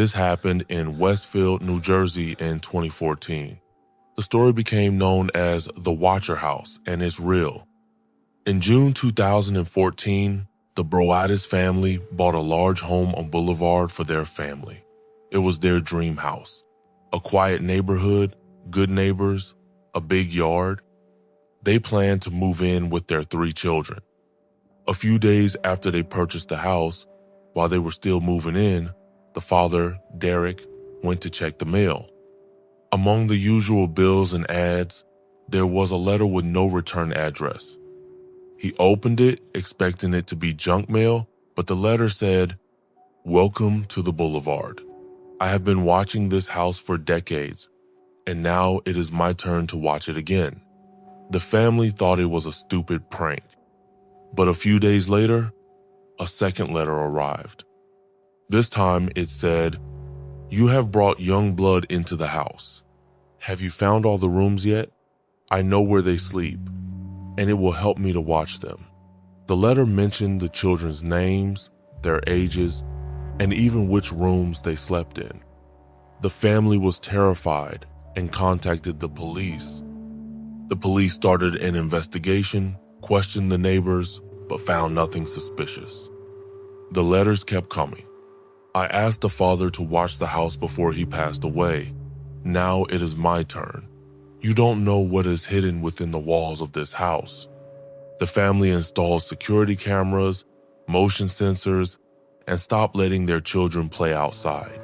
This happened in Westfield, New Jersey in 2014. The story became known as the Watcher House, and it's real. In June 2014, the Broadus family bought a large home on Boulevard for their family. It was their dream house. A quiet neighborhood, good neighbors, a big yard. They planned to move in with their 3 children. A few days after they purchased the house, while they were still moving in, the father, Derek, went to check the mail. Among the usual bills and ads, there was a letter with no return address. He opened it, expecting it to be junk mail, but the letter said, "Welcome to the Boulevard. I have been watching this house for decades, and now it is my turn to watch it again." The family thought it was a stupid prank. But a few days later, a second letter arrived. This time it said, "You have brought young blood into the house. Have you found all the rooms yet? I know where they sleep, and it will help me to watch them." The letter mentioned the children's names, their ages, and even which rooms they slept in. The family was terrified and contacted the police. The police started an investigation, questioned the neighbors, but found nothing suspicious. The letters kept coming. I asked the father to watch the house before he passed away. Now it is my turn. You don't know what is hidden within the walls of this house. The family installed security cameras, motion sensors, and stopped letting their children play outside.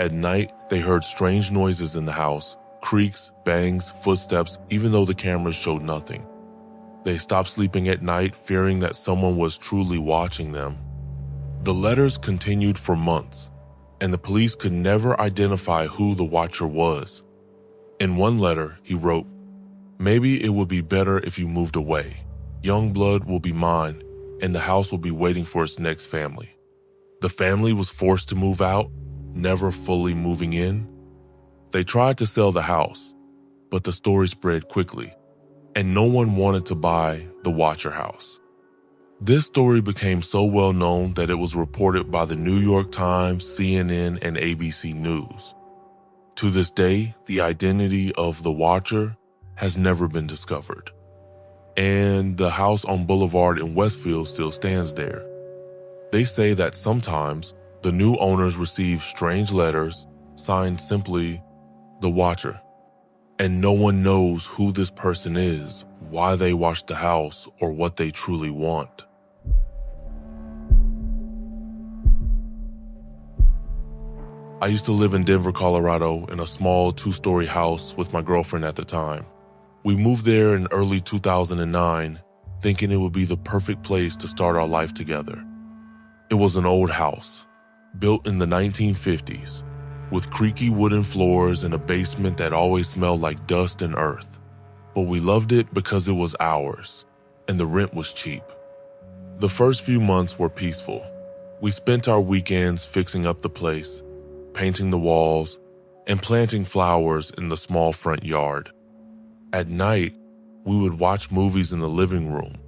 At night, they heard strange noises in the house, creaks, bangs, footsteps, even though the cameras showed nothing. They stopped sleeping at night, fearing that someone was truly watching them. The letters continued for months, and the police could never identify who the watcher was. In one letter, he wrote, "Maybe it would be better if you moved away. Young blood will be mine, and the house will be waiting for its next family." The family was forced to move out, never fully moving in. They tried to sell the house, but the story spread quickly, and no one wanted to buy the Watcher House. This story became so well known that it was reported by the New York Times, CNN, and ABC News. To this day, the identity of the Watcher has never been discovered. And the house on Boulevard in Westfield still stands there. They say that sometimes the new owners receive strange letters signed simply the Watcher, and no one knows who this person is, why they watch the house, or what they truly want. I used to live in Denver, Colorado, in a small 2-story house with my girlfriend at the time. We moved there in early 2009, thinking it would be the perfect place to start our life together. It was an old house, built in the 1950s, with creaky wooden floors and a basement that always smelled like dust and earth. But we loved it because it was ours, and the rent was cheap. The first few months were peaceful. We spent our weekends fixing up the place, painting the walls, and planting flowers in the small front yard. At night, we would watch movies in the living room,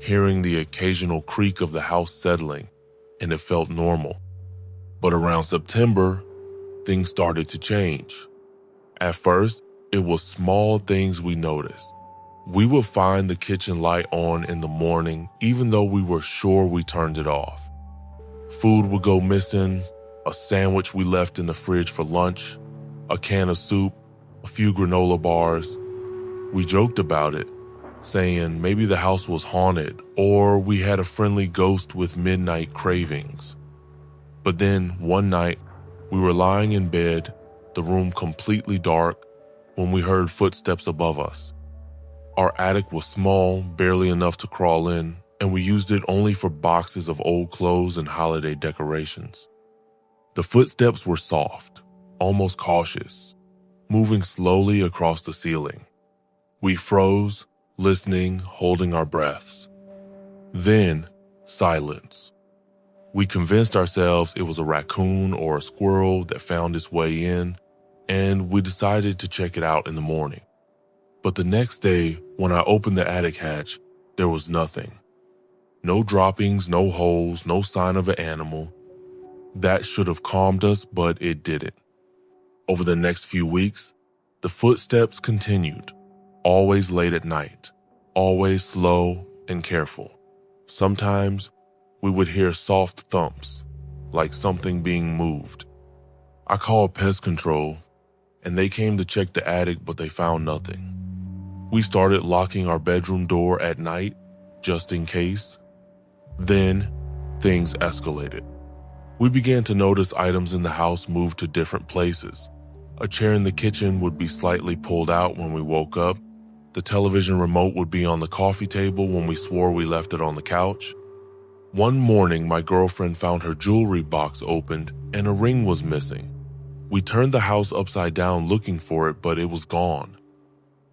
hearing the occasional creak of the house settling, and it felt normal. But around September, things started to change. At first, it was small things we noticed. We would find the kitchen light on in the morning, even though we were sure we turned it off. Food would go missing, a sandwich we left in the fridge for lunch, a can of soup, a few granola bars. We joked about it, saying maybe the house was haunted or we had a friendly ghost with midnight cravings. But then one night, we were lying in bed, the room completely dark, when we heard footsteps above us. Our attic was small, barely enough to crawl in, and we used it only for boxes of old clothes and holiday decorations. The footsteps were soft, almost cautious, moving slowly across the ceiling. We froze, listening, holding our breaths. Then, silence. We convinced ourselves it was a raccoon or a squirrel that found its way in, and we decided to check it out in the morning. But the next day, when I opened the attic hatch, there was nothing. No droppings, no holes, no sign of an animal. That should have calmed us, but it didn't. Over the next few weeks, the footsteps continued, always late at night, always slow and careful. Sometimes we would hear soft thumps, like something being moved. I called pest control, and they came to check the attic, but they found nothing. We started locking our bedroom door at night, just in case. Then, things escalated. We began to notice items in the house move to different places. A chair in the kitchen would be slightly pulled out when we woke up. The television remote would be on the coffee table when we swore we left it on the couch. One morning, my girlfriend found her jewelry box opened and a ring was missing. We turned the house upside down looking for it, but it was gone.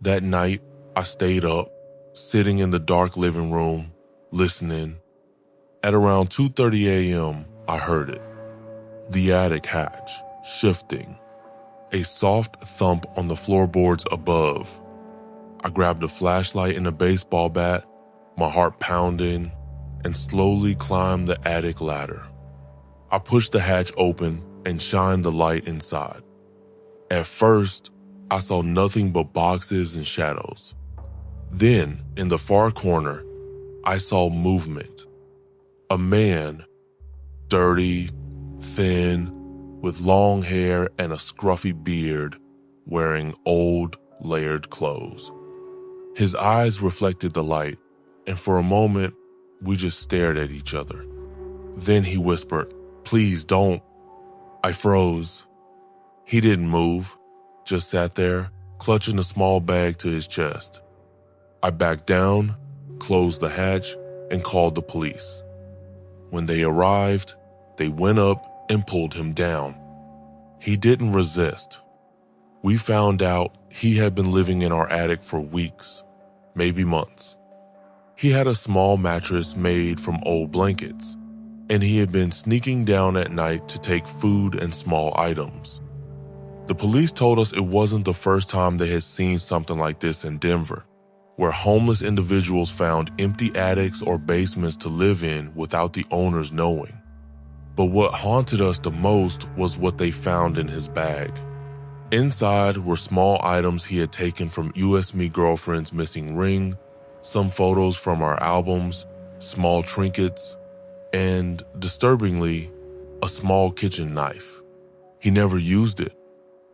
That night, I stayed up, sitting in the dark living room, listening. At around 2:30 a.m., I heard it. The attic hatch, shifting. A soft thump on the floorboards above. I grabbed a flashlight and a baseball bat, my heart pounding, and slowly climbed the attic ladder. I pushed the hatch open and shined the light inside. At first, I saw nothing but boxes and shadows. Then, in the far corner, I saw movement. A man, dirty, thin, with long hair and a scruffy beard, wearing old, layered clothes. His eyes reflected the light, and for a moment, we just stared at each other. Then he whispered, "Please don't." I froze. He didn't move, just sat there, clutching a small bag to his chest. I backed down, closed the hatch, and called the police. When they arrived, they went up and pulled him down. He didn't resist. We found out he had been living in our attic for weeks, maybe months. He had a small mattress made from old blankets, and he had been sneaking down at night to take food and small items. The police told us it wasn't the first time they had seen something like this in Denver, where homeless individuals found empty attics or basements to live in without the owners knowing. But what haunted us the most was what they found in his bag. Inside were small items he had taken from US Me girlfriend's missing ring, some photos from our albums, small trinkets, and, disturbingly, a small kitchen knife. He never used it,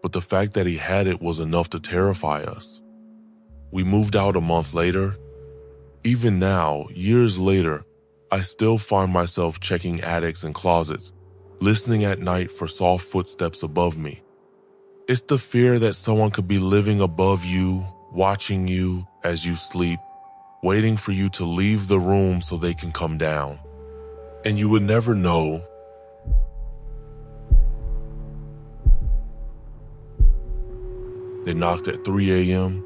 but the fact that he had it was enough to terrify us. We moved out a month later. Even now, years later, I still find myself checking attics and closets, listening at night for soft footsteps above me. It's the fear that someone could be living above you, watching you as you sleep, waiting for you to leave the room so they can come down. And you would never know. They knocked at 3 a.m.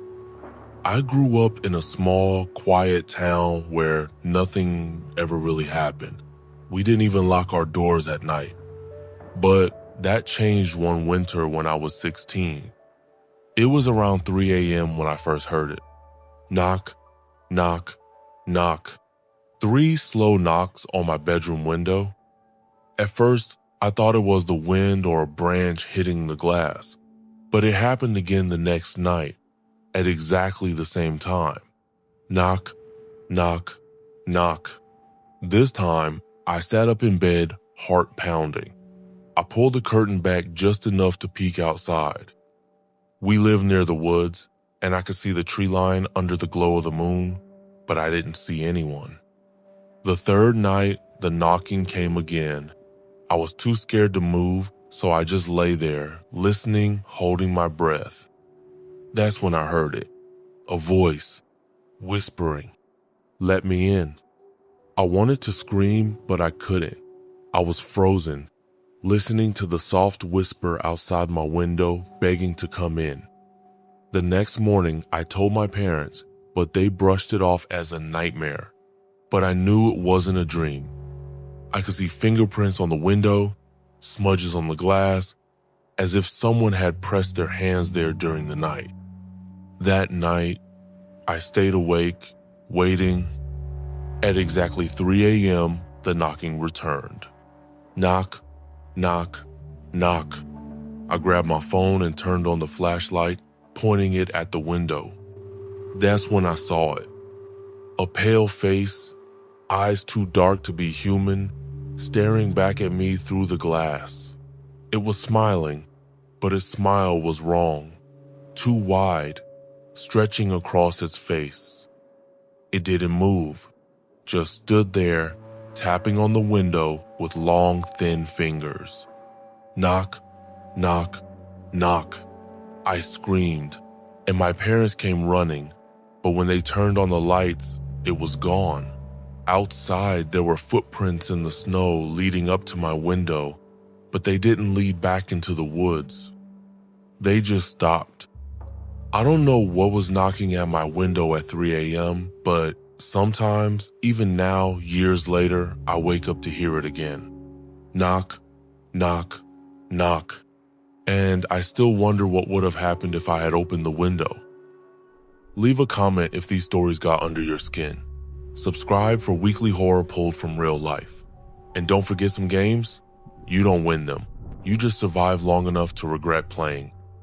I grew up in a small, quiet town where nothing ever really happened. We didn't even lock our doors at night. But that changed one winter when I was 16. It was around 3 a.m. when I first heard it. Knock, knock, knock. 3 slow knocks on my bedroom window. At first, I thought it was the wind or a branch hitting the glass, but it happened again the next night at exactly the same time. Knock, knock, knock. This time, I sat up in bed, heart pounding. I pulled the curtain back just enough to peek outside. We live near the woods, and I could see the tree line under the glow of the moon, but I didn't see anyone. The third night, the knocking came again. I was too scared to move, so I just lay there, listening, holding my breath. That's when I heard it. A voice, whispering, "Let me in." I wanted to scream, but I couldn't. I was frozen, listening to the soft whisper outside my window, begging to come in. The next morning, I told my parents, but they brushed it off as a nightmare. But I knew it wasn't a dream. I could see fingerprints on the window, smudges on the glass, as if someone had pressed their hands there during the night. That night, I stayed awake, waiting. At exactly 3 a.m., the knocking returned. Knock, Knock, knock. I grabbed my phone and turned on the flashlight, pointing it at the window. That's when I saw it. A pale face, eyes too dark to be human, staring back at me through the glass. It was smiling, but its smile was wrong, too wide, stretching across its face. It didn't move, just stood there, tapping on the window with long, thin fingers. Knock, knock, knock. I screamed, and my parents came running, but when they turned on the lights, it was gone. Outside, there were footprints in the snow leading up to my window, but they didn't lead back into the woods. They just stopped. I don't know what was knocking at my window at 3 a.m., but sometimes, even now, years later, I wake up to hear it again. Knock, knock, knock. And I still wonder what would have happened if I had opened the window. Leave a comment if these stories got under your skin. Subscribe for weekly horror pulled from real life. And don't forget some games? You don't win them. You just survive long enough to regret playing.